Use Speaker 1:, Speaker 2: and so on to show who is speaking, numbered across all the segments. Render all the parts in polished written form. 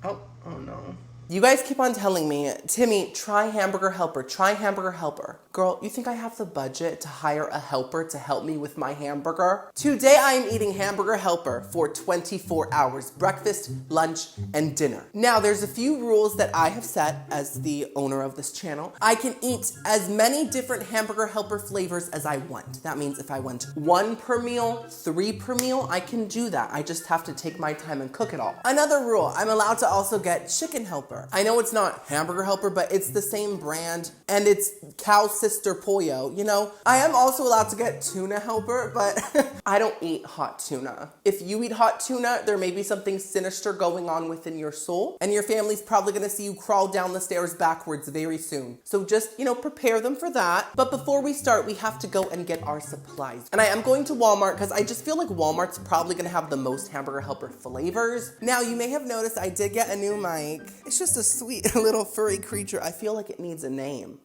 Speaker 1: Oh no. You guys keep on telling me, Timmy, try Hamburger Helper, try Hamburger Helper. Girl, you think I have the budget to hire a helper to help me with my hamburger? Today I am eating Hamburger Helper for 24 hours, breakfast, lunch, and dinner. Now there's a few rules that I have set as the owner of this channel. I can eat as many different Hamburger Helper flavors as I want. That means if I want 1 per meal, 3 per meal, I can do that. I just have to take my time and cook it all. Another rule, I'm allowed to also get Chicken Helper. I know it's not Hamburger Helper, but it's the same brand and it's cow sister pollo, you know? I am also allowed to get Tuna Helper, but I don't eat hot tuna. If you eat hot tuna, there may be something sinister going on within your soul and your family's probably gonna see you crawl down the stairs backwards very soon. So just, prepare them for that. But before we start, we have to go and get our supplies. And I am going to Walmart because I just feel like Walmart's probably gonna have the most Hamburger Helper flavors. Now, you may have noticed I did get a new mic. It's just a sweet little furry creature. I feel like it needs a name.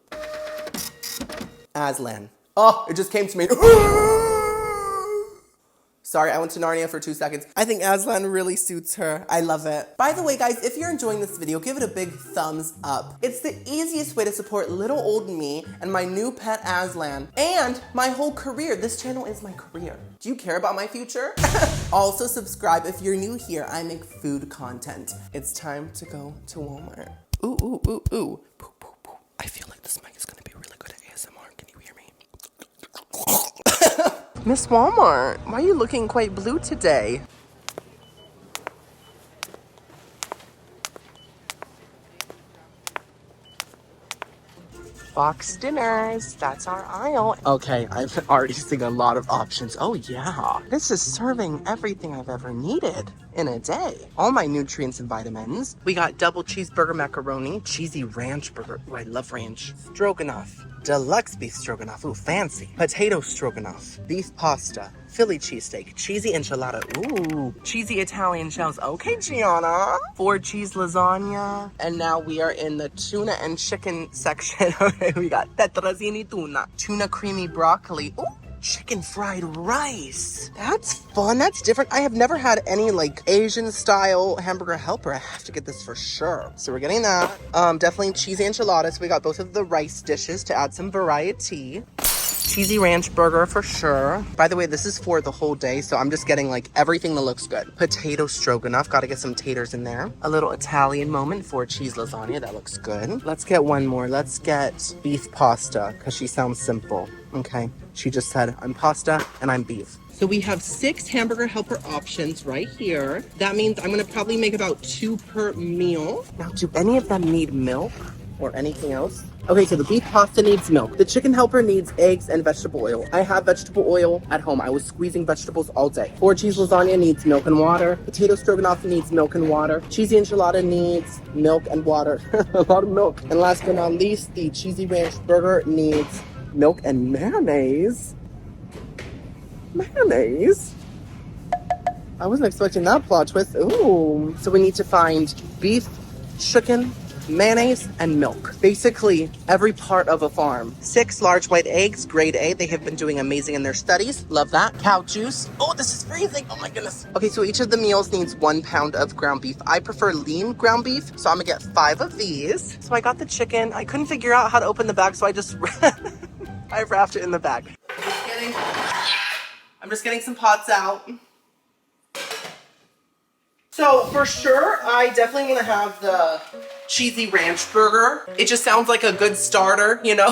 Speaker 1: Aslan. Oh, it just came to me. Sorry, I went to Narnia for 2 seconds. I think Aslan really suits her. I love it. By the way, guys, if you're enjoying this video, give it a big thumbs up. It's the easiest way to support little old me and my new pet Aslan and my whole career. This channel is my career. Do you care about my future? Also subscribe if you're new here. I make food content. It's time to go to Walmart. Ooh, ooh, ooh, ooh. Poo, poo, poo. I feel like this mic is gonna be really good at ASMR. Can you hear me? Miss Walmart, why are you looking quite blue today? Box dinners, that's our aisle. Okay, I've already seen a lot of options. Oh yeah, this is serving everything I've ever needed in a day. All my nutrients and vitamins. We got double cheeseburger macaroni, cheesy ranch burger. Ooh, I love ranch. Stroganoff, deluxe beef stroganoff. Ooh, fancy. Potato stroganoff, beef pasta, Philly cheesesteak, cheesy enchilada. Ooh, cheesy Italian shells. Okay, Gianna. 4 cheese lasagna. And now we are in the tuna and chicken section. Okay, we got tetrazzini tuna, tuna creamy broccoli. Ooh, chicken fried rice. That's fun. That's different. I have never had any like Asian style Hamburger Helper. I have to get this for sure. So we're getting that. Definitely cheesy enchiladas. We got both of the rice dishes to add some variety. Cheesy ranch burger for sure. By the way, this is for the whole day, so I'm just getting like everything that looks good. Potato stroganoff, gotta get some taters in there. A little Italian moment for cheese lasagna, that looks good. Let's get one more. Let's get beef pasta, because she sounds simple. Okay, she just said, I'm pasta and I'm beef. So we have 6 Hamburger Helper options right here. That means I'm gonna probably make about 2 per meal. Now, do any of them need milk or anything else? Okay, so the beef pasta needs milk. The chicken helper needs eggs and vegetable oil. I have vegetable oil at home. I was squeezing vegetables all day. 4 cheese lasagna needs milk and water. Potato stroganoff needs milk and water. Cheesy enchilada needs milk and water. A lot of milk. And last but not least, the cheesy ranch burger needs milk and mayonnaise. Mayonnaise? I wasn't expecting that plot twist. Ooh. So we need to find beef, chicken, mayonnaise, and milk. Basically, every part of a farm. 6 large white eggs, grade A. They have been doing amazing in their studies. Love that. Cow juice. Oh, this is freezing. Oh my goodness. Okay, so each of the meals needs 1 pound of ground beef. I prefer lean ground beef, so I'm gonna get 5 of these. So I got the chicken. I couldn't figure out how to open the bag, so I just I wrapped it in the bag. I'm just getting some pots out. So for sure, I definitely want to have the cheesy ranch burger. It just sounds like a good starter, And I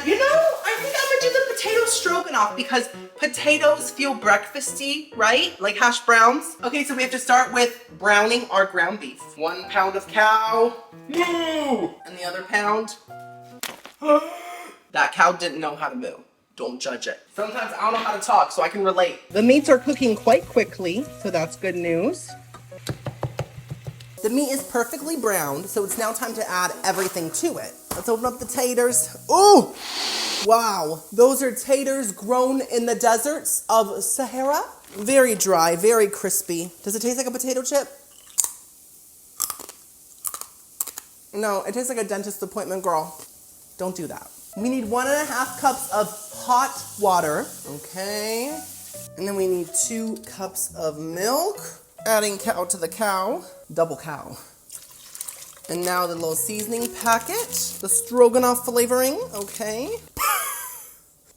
Speaker 1: think I'm gonna do the potato stroganoff because potatoes feel breakfasty, right? Like hash browns. Okay, so we have to start with browning our ground beef. 1 pound of cow. Moo! And the other pound. That cow didn't know how to moo. Don't judge it. Sometimes I don't know how to talk, so I can relate. The meats are cooking quite quickly, so that's good news. The meat is perfectly browned, so it's now time to add everything to it. Let's open up the taters. Ooh! Wow, those are taters grown in the deserts of Sahara. Very dry, very crispy. Does it taste like a potato chip? No, it tastes like a dentist appointment, girl. Don't do that. We need 1.5 cups of hot water. Okay. And then we need 2 cups of milk. Adding cow to the cow. Double cow. And now the little seasoning packet, the stroganoff flavoring, okay.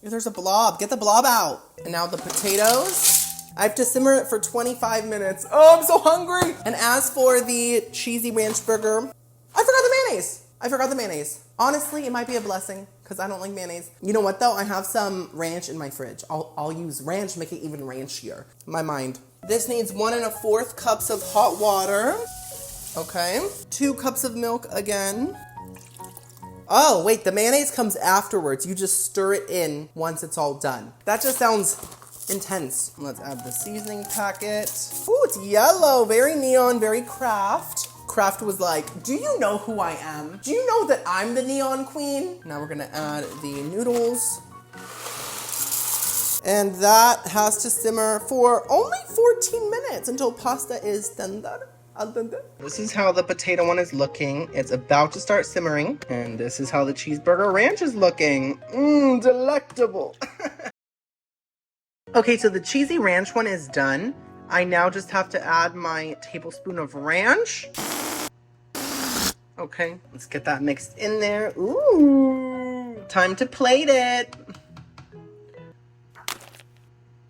Speaker 1: There's a blob, get the blob out. And now the potatoes. I have to simmer it for 25 minutes. Oh, I'm so hungry. And as for the cheesy ranch burger, I forgot the mayonnaise. Honestly, it might be a blessing because I don't like mayonnaise. You know what though? I have some ranch in my fridge. I'll use ranch, make it even ranchier. My mind. This needs 1 1/4 cups of hot water. Okay. 2 cups of milk again. Oh, wait, the mayonnaise comes afterwards. You just stir it in once it's all done. That just sounds intense. Let's add the seasoning packet. Ooh, it's yellow, very neon, very Kraft. Kraft was like, do you know who I am? Do you know that I'm the neon queen? Now we're gonna add the noodles. And that has to simmer for only 14 minutes until pasta is tender. This is how the potato one is looking. It's about to start simmering. And this is how the cheeseburger ranch is looking. Mmm, delectable. Okay, so the cheesy ranch one is done. I now just have to add my tablespoon of ranch. Okay, let's get that mixed in there. Ooh, time to plate it.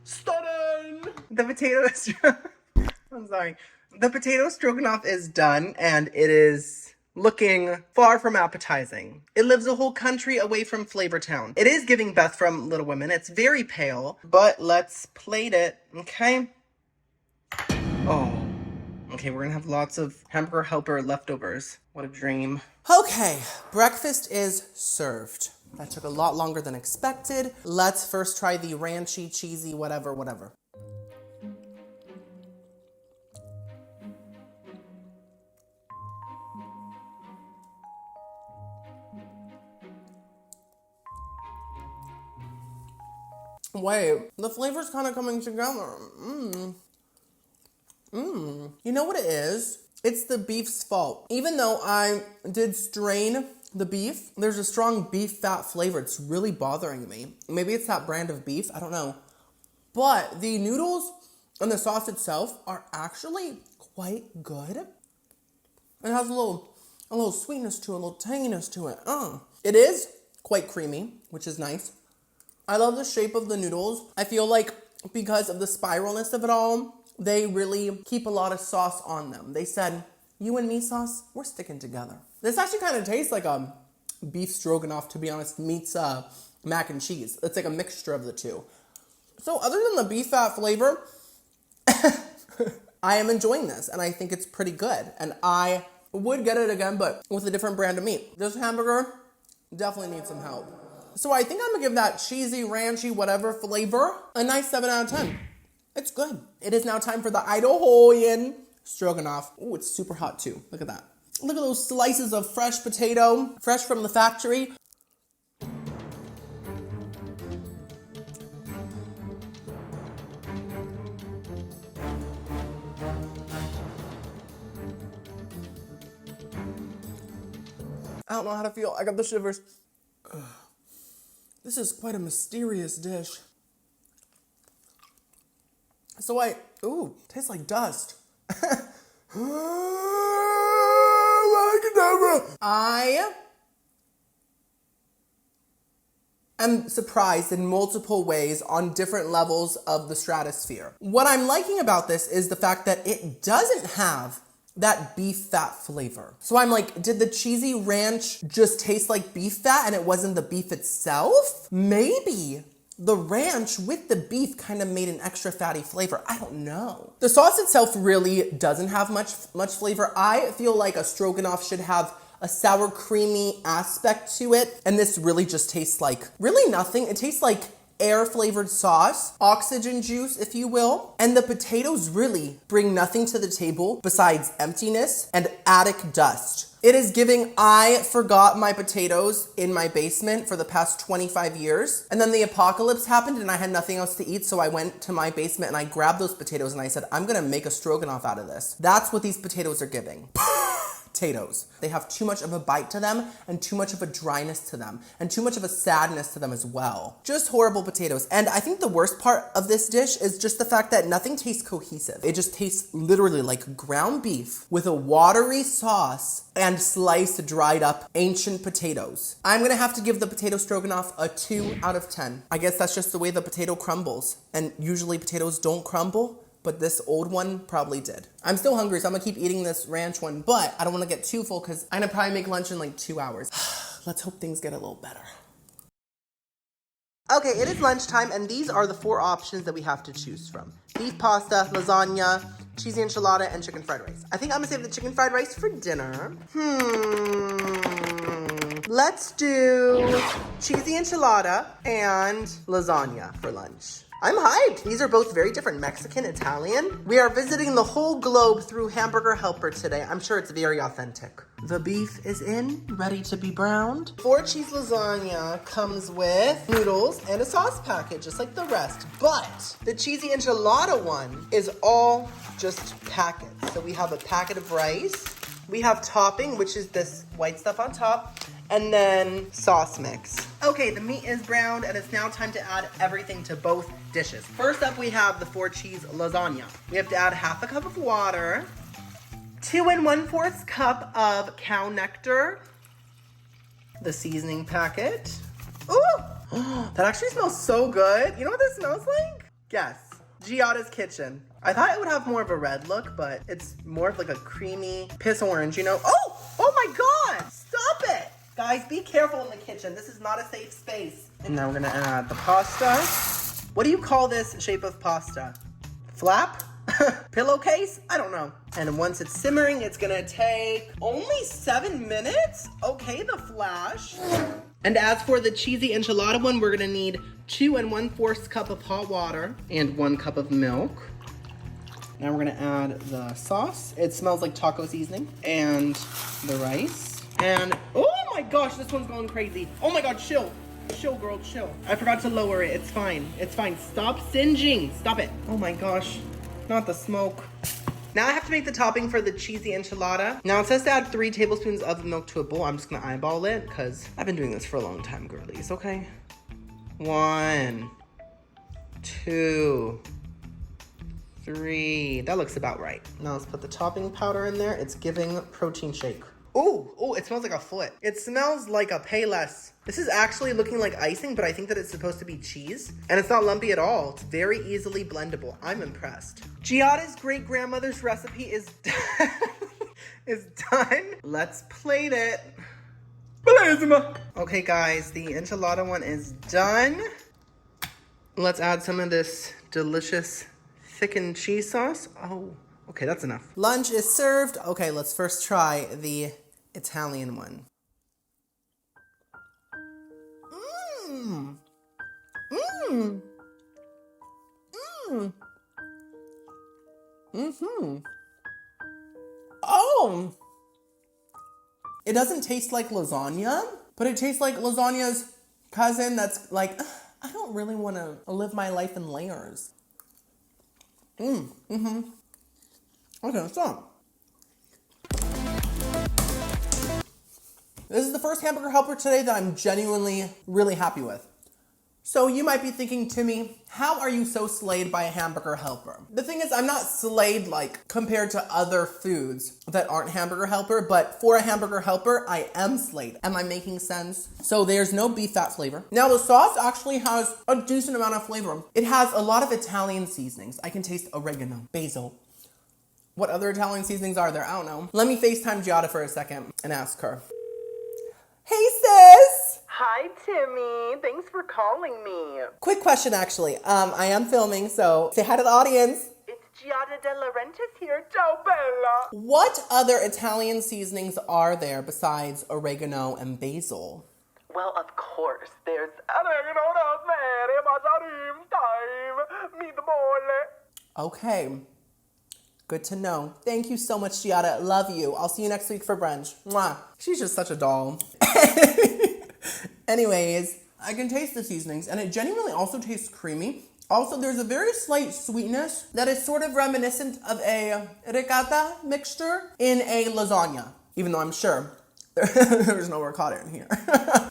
Speaker 1: Stunning! The potato I'm sorry. The potato stroganoff is done and it is looking far from appetizing. It lives a whole country away from Flavortown. It is giving Beth from Little Women. It's very pale, but let's plate it, okay? Oh, okay, we're gonna have lots of Hamburger Helper leftovers. What a dream. Okay, breakfast is served. That took a lot longer than expected. Let's first try the ranchy, cheesy, whatever. Wait, the flavor's kind of coming together. You know what it is? It's the beef's fault. Even though I did strain the beef, there's a strong beef fat flavor. It's really bothering me. Maybe it's that brand of beef, I don't know. But the noodles and the sauce itself are actually quite good. It has a little sweetness to it, a little tanginess to it. It is quite creamy, which is nice. I love the shape of the noodles. I feel like because of the spiralness of it all, they really keep a lot of sauce on them. They said, you and me sauce, we're sticking together. This actually kind of tastes like a beef stroganoff, to be honest, meets mac and cheese. It's like a mixture of the two. So other than the beef fat flavor, I am enjoying this and I think it's pretty good. And I would get it again, but with a different brand of meat. This hamburger definitely needs some help. So I think I'm gonna give that cheesy, ranchy, whatever flavor a nice 7 out of 10. It's good. It is now time for the Idahoan stroganoff. Ooh, it's super hot too. Look at that. Look at those slices of fresh potato, fresh from the factory. I don't know how to feel. I got the shivers. Ugh. This is quite a mysterious dish. So ooh, tastes like dust. I am surprised in multiple ways on different levels of the stratosphere. What I'm liking about this is the fact that it doesn't have that beef fat flavor. So I'm like, did the cheesy ranch just taste like beef fat and it wasn't the beef itself? Maybe the ranch with the beef kind of made an extra fatty flavor. I don't know. The sauce itself really doesn't have much flavor. I feel like a stroganoff should have a sour creamy aspect to it. And this really just tastes like really nothing. It tastes like air flavored sauce, oxygen juice, if you will. And the potatoes really bring nothing to the table besides emptiness and attic dust. It is giving, I forgot my potatoes in my basement for the past 25 years. And then the apocalypse happened and I had nothing else to eat. So I went to my basement and I grabbed those potatoes and I said, I'm gonna make a stroganoff out of this. That's what these potatoes are giving. potatoes. They have too much of a bite to them and too much of a dryness to them and too much of a sadness to them as well. Just horrible potatoes. And I think the worst part of this dish is just the fact that nothing tastes cohesive. It just tastes literally like ground beef with a watery sauce and sliced, dried up ancient potatoes. I'm gonna have to give the potato stroganoff a 2 out of 10. I guess that's just the way the potato crumbles. And usually potatoes don't crumble, but this old one probably did. I'm still hungry, so I'm gonna keep eating this ranch one, but I don't wanna get too full because I'm gonna probably make lunch in like 2 hours. Let's hope things get a little better. Okay, it is lunchtime, and these are the 4 options that we have to choose from. Beef pasta, lasagna, cheesy enchilada, and chicken fried rice. I think I'm gonna save the chicken fried rice for dinner. Let's do cheesy enchilada and lasagna for lunch. I'm hyped. These are both very different, Mexican, Italian. We are visiting the whole globe through Hamburger Helper today. I'm sure it's very authentic. The beef is in, ready to be browned. 4 cheese lasagna comes with noodles and a sauce packet, just like the rest. But the cheesy enchilada one is all just packets. So we have a packet of rice. We have topping, which is this white stuff on top, and then sauce mix. Okay, the meat is browned, and it's now time to add everything to both dishes. First up, we have the 4 cheese lasagna. We have to add 1/2 cup of water, 2 1/4 cup of cow nectar, the seasoning packet. Ooh, that actually smells so good. You know what this smells like? Guess. Giada's Kitchen. I thought it would have more of a red look, but it's more of like a creamy piss orange, you know? Oh my God, stop it. Guys, be careful in the kitchen. This is not a safe space. And now we're gonna add the pasta. What do you call this shape of pasta? Flap? Pillowcase? I don't know. And once it's simmering, it's gonna take only 7 minutes? Okay, the flash. And as for the cheesy enchilada one, we're gonna need 2 1/4 cup of hot water and 1 cup of milk. Now we're gonna add the sauce. It smells like taco seasoning. And the rice. And, oh my gosh, this one's going crazy. Oh my God, chill. Chill, girl, chill. I forgot to lower it. It's fine. It's fine. Stop singeing. Stop it. Oh my gosh. Not the smoke. Now I have to make the topping for the cheesy enchilada. Now it says to add 3 tablespoons of milk to a bowl. I'm just gonna eyeball it because I've been doing this for a long time, girlies, okay? 1, 2, 3. That looks about right. Now let's put the topping powder in there. It's giving protein shake. Oh, it smells like a foot. It smells like a Payless. This is actually looking like icing, but I think that it's supposed to be cheese. And it's not lumpy at all. It's very easily blendable. I'm impressed. Giada's great-grandmother's recipe is done. Let's plate it. Okay, guys, the enchilada one is done. Let's add some of this delicious thickened cheese sauce. Oh, okay, that's enough. Lunch is served. Okay, let's first try the Italian one. Oh! It doesn't taste like lasagna, but it tastes like lasagna's cousin that's like, I don't really want to live my life in layers. Okay, so this is the first Hamburger Helper today that I'm genuinely really happy with. So you might be thinking, Timmy, how are you so slayed by a Hamburger Helper? The thing is, I'm not slayed like compared to other foods that aren't Hamburger Helper, but for a Hamburger Helper, I am slayed. Am I making sense? So there's no beef fat flavor. Now the sauce actually has a decent amount of flavor. It has a lot of Italian seasonings. I can taste oregano, basil. What other Italian seasonings are there? I don't know. Let me FaceTime Giada for a second and ask her. Hey sis!
Speaker 2: Hi, Timmy. Thanks for calling me.
Speaker 1: Quick question, actually. I am filming, so say hi to the audience.
Speaker 2: It's Giada De Laurentiis here. Ciao, Bella.
Speaker 1: What other Italian seasonings are there besides oregano and basil?
Speaker 2: Well, of course, there's oregano, rosemary, marjoram, thyme, meatball.
Speaker 1: Okay. Good to know. Thank you so much, Giada. Love you. I'll see you next week for brunch. Mwah. She's just such a doll. Anyways, I can taste the seasonings, and it genuinely also tastes creamy. Also, there's a very slight sweetness that is sort of reminiscent of a ricotta mixture in a lasagna. even though I'm sure there's no ricotta in here.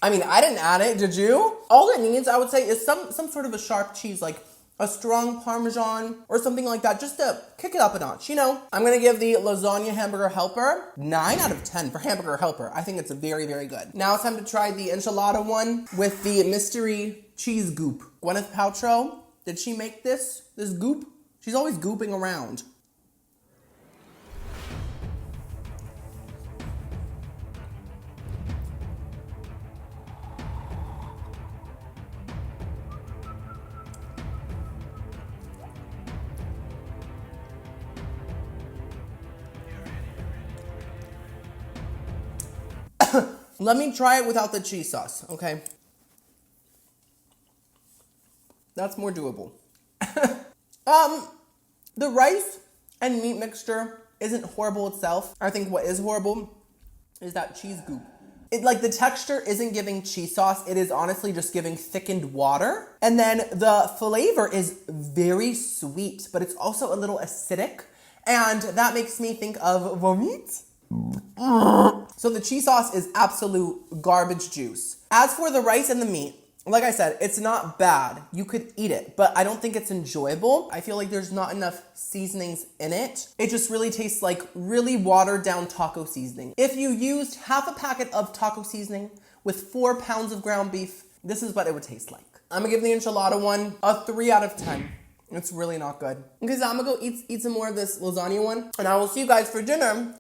Speaker 1: I mean, I didn't add it, did you? All it needs, I would say, is some sort of a sharp cheese, like a strong Parmesan or something like that, just to kick it up a notch, you know? I'm gonna give the lasagna hamburger helper 9 out of 10 for hamburger helper. I think it's very, very good. Now it's time to try the enchilada one with the mystery cheese goop. Gwyneth Paltrow, did she make this goop? She's always gooping around. Let me try it without the cheese sauce, okay? That's more doable. The rice and meat mixture isn't horrible itself. I think what is horrible is that cheese goop. Like the texture isn't giving cheese sauce. It is honestly just giving thickened water. And then the flavor is very sweet, but it's also a little acidic. And that makes me think of vomit. So the cheese sauce is absolute garbage juice. As for the rice and the meat, like I said, it's not bad. You could eat it, but I don't think it's enjoyable. I feel like there's not enough seasonings in it. It just really tastes like really watered down taco seasoning. If you used half a packet of taco seasoning with 4 pounds of ground beef, this is what it would taste like. I'm gonna give the enchilada one a 3 out of 10. It's really not good. Because I'm gonna go eat some more of this lasagna one, and I will see you guys for dinner.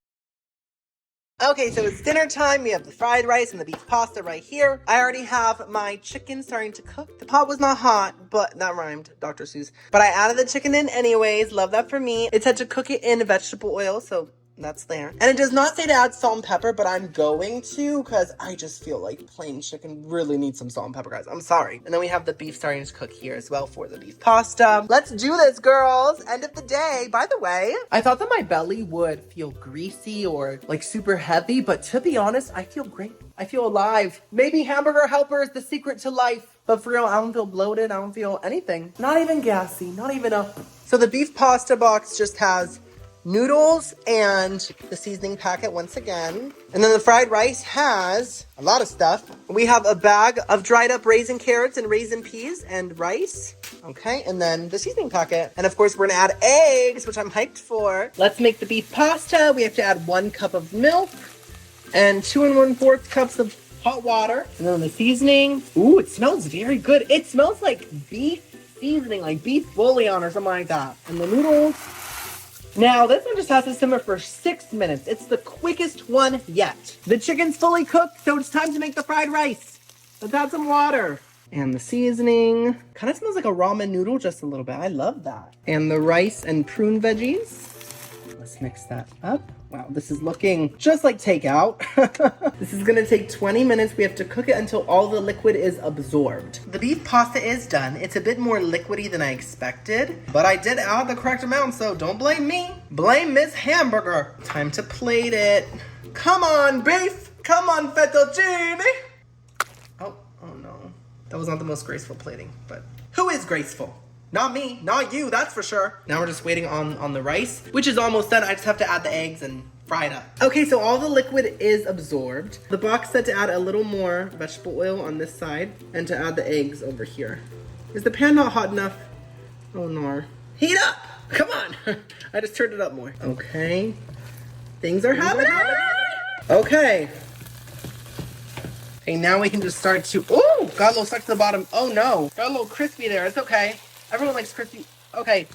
Speaker 1: Okay, so it's dinner time. We have the fried rice and the beef pasta right here. I already have my chicken starting to cook. The pot was not hot, but that rhymed, Dr. Seuss. But I added the chicken in anyways. Love that for me. It said to cook it in vegetable oil, so that's there. And it does not say to add salt and pepper, but I'm going to because I just feel like plain chicken really needs some salt and pepper, guys. I'm sorry. And then we have the beef starting to cook here as well for the beef pasta. Let's do this, girls. End of the day. By the way, I thought that my belly would feel greasy or like super heavy, but to be honest, I feel great. I feel alive. Maybe hamburger helper is the secret to life. But for real, I don't feel bloated. I don't feel anything. Not even gassy. Not even up. So the beef pasta box just has noodles and the seasoning packet once again. And then the fried rice has a lot of stuff. We have a bag of dried up raisin carrots and raisin peas and rice. Okay, and then the seasoning packet. And of course, we're gonna add eggs, which I'm hyped for. Let's make the beef pasta. We have to add 1 cup of milk and 2 1/4 cups of hot water. And then the seasoning. Ooh, it smells very good. It smells like beef seasoning, like beef bouillon or something like that. And the noodles. Now, this one just has to simmer for 6 minutes. It's the quickest one yet. The chicken's fully cooked, so it's time to make the fried rice. Let's add some water. And the seasoning. Kind of smells like a ramen noodle just a little bit. I love that. And the rice and prune veggies. Let's mix that up. Wow, this is looking just like takeout. This is gonna take 20 minutes. We have to cook it until all the liquid is absorbed. The beef pasta is done. It's a bit more liquidy than I expected, but I did add the correct amount, so don't blame me. Blame Miss Hamburger. Time to plate it. Come on, beef. Come on, fettuccine. Oh no. That was not the most graceful plating, but who is graceful? Not me, not you, that's for sure. Now we're just waiting on the rice, which is almost done. I just have to add the eggs and fry it up. Okay, so all the liquid is absorbed. The box said to add a little more vegetable oil on this side and to add the eggs over here. Is the pan not hot enough? Oh no. Heat up! Come on! I just turned it up more. Okay. Things are happening! Okay. Okay, now we can just start to, ooh, got a little stuck to the bottom. Oh no, got a little crispy there, it's okay. Everyone likes crispy. Okay.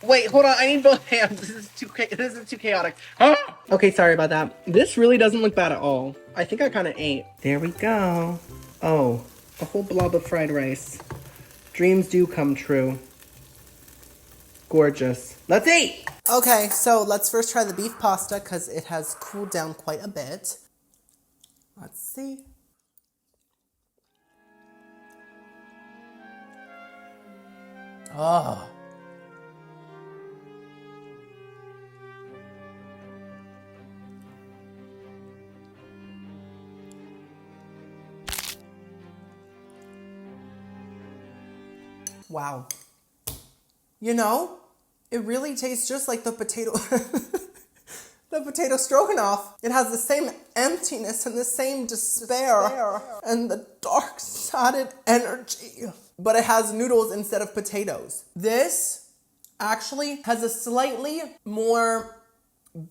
Speaker 1: Wait, hold on. I need both hands. This is too chaotic. Ah! Okay, sorry about that. This really doesn't look bad at all. I think I kind of ate. There we go. Oh, a whole blob of fried rice. Dreams do come true. Gorgeous. Let's eat. Okay, so let's first try the beef pasta because it has cooled down quite a bit. Let's see. Oh. Wow. You know, it really tastes just like the potato the potato stroganoff, it has the same emptiness and the same despair. And the dark, sad energy. But it has noodles instead of potatoes. This actually has a slightly more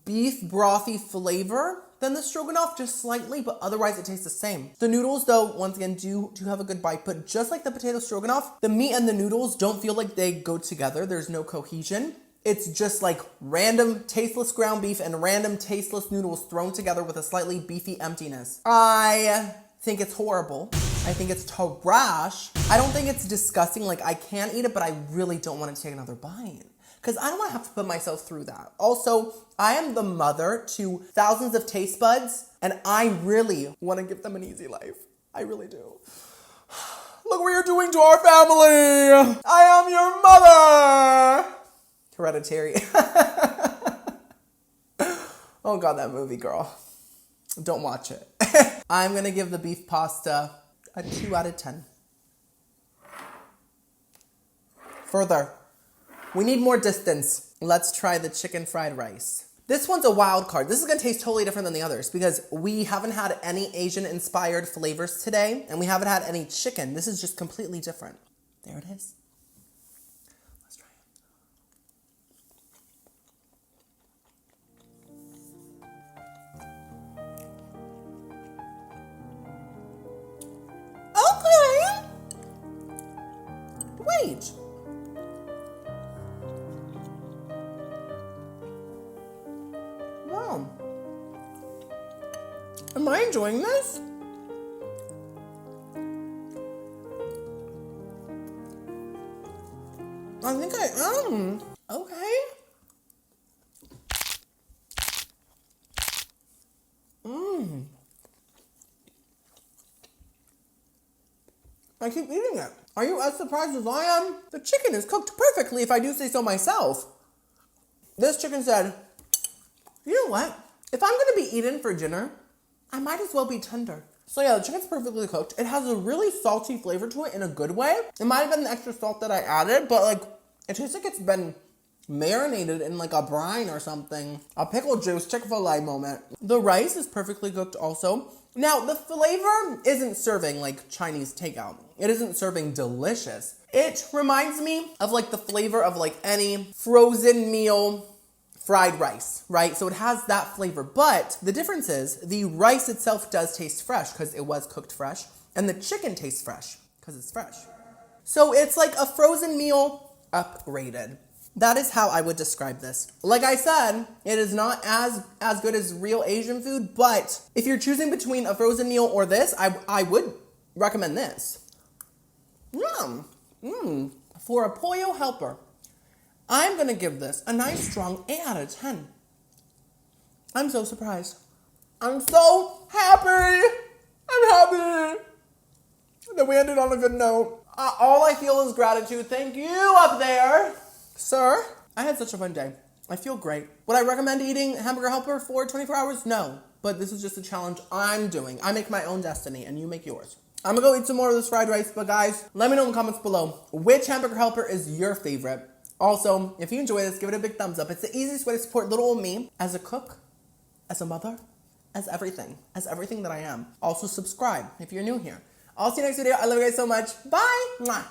Speaker 1: beef brothy flavor than the stroganoff, just slightly, but otherwise it tastes the same. The noodles, though, once again, do have a good bite, but just like the potato stroganoff, the meat and the noodles don't feel like they go together. There's no cohesion. It's just like random tasteless ground beef and random tasteless noodles thrown together with a slightly beefy emptiness. I think it's horrible. I think it's trash. I don't think it's disgusting, like I can't eat it, but I really don't want to take another bite. Because I don't want to have to put myself through that. Also, I am the mother to thousands of taste buds, and I really want to give them an easy life. I really do. Look what you're doing to our family! I am your mother! Hereditary. Oh God, that movie, girl. Don't watch it. I'm gonna give the beef pasta a 2 out of 10. Further. We need more distance. Let's try the chicken fried rice. This one's a wild card. This is gonna taste totally different than the others because we haven't had any Asian inspired flavors today and we haven't had any chicken. This is just completely different. There it is. Let's try it. Okay. Wait. Wow. Am I enjoying this? I think I am. Okay. I keep eating it. Are you as surprised as I am? The chicken is cooked perfectly, if I do say so myself. This chicken said, you know what? If I'm gonna be eaten for dinner, I might as well be tender. So yeah, the chicken's perfectly cooked. It has a really salty flavor to it in a good way. It might have been the extra salt that I added, but like, it tastes like it's been marinated in like a brine or something. A pickle juice Chick-fil-A moment. The rice is perfectly cooked also. Now, the flavor isn't serving like Chinese takeout. It isn't serving delicious. It reminds me of like the flavor of like any frozen meal fried rice, right? So it has that flavor, but the difference is the rice itself does taste fresh because it was cooked fresh, and the chicken tastes fresh because it's fresh. So it's like a frozen meal upgraded. That is how I would describe this. Like I said, it is not as good as real Asian food, but if you're choosing between a frozen meal or this, I would recommend this. For a pollo helper, I'm gonna give this a nice strong 8 out of 10. I'm so surprised. I'm so happy. I'm happy that we ended on a good note. All I feel is gratitude. Thank you up there, sir. I had such a fun day. I feel great. Would I recommend eating Hamburger Helper for 24 hours? No, but this is just a challenge I'm doing. I make my own destiny and you make yours. I'm gonna go eat some more of this fried rice, but guys, let me know in the comments below which Hamburger Helper is your favorite. Also, if you enjoy this, give it a big thumbs up. It's the easiest way to support little old me as a cook, as a mother, as everything that I am. Also, subscribe if you're new here. I'll see you next video. I love you guys so much. Bye. Mwah.